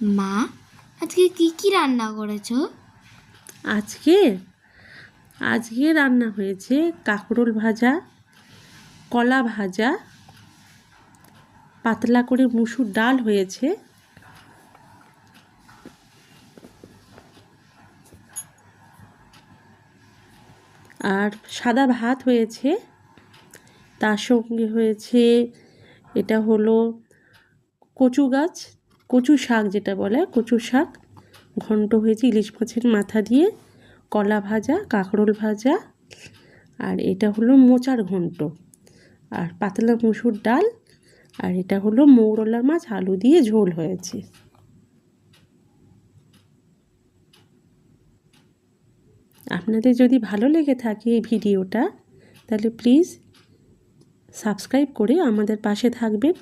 মা, আজকে কি কি রান্না করেছো? আজকে আজকে রান্না হয়েছে কাঁকরোল ভাজা, কলা ভাজা, পাতলা করে মুসুর ডাল হয়েছে, আর সাদা ভাত হয়েছে। তার সঙ্গে হয়েছে, এটা হলো কচু গাছ, কচু শাক যেটা বলে, কচু শাক ঘন্ট হয়েছে ইলিশ মাছের মাথা দিয়ে, কলা ভাজা, কাঁকরোল ভাজা, আর এটা হলো মোচার ঘন্ট, আর পাতলা মুসুর ডাল, আর এটা হলো মৌরলা মাছ আলু দিয়ে ঝোল হয়েছে। আপনাদের যদি ভালো লেগে থাকে এই ভিডিওটা, তাহলে প্লিজ সাবস্ক্রাইব করে আমাদের পাশে থাকবেন।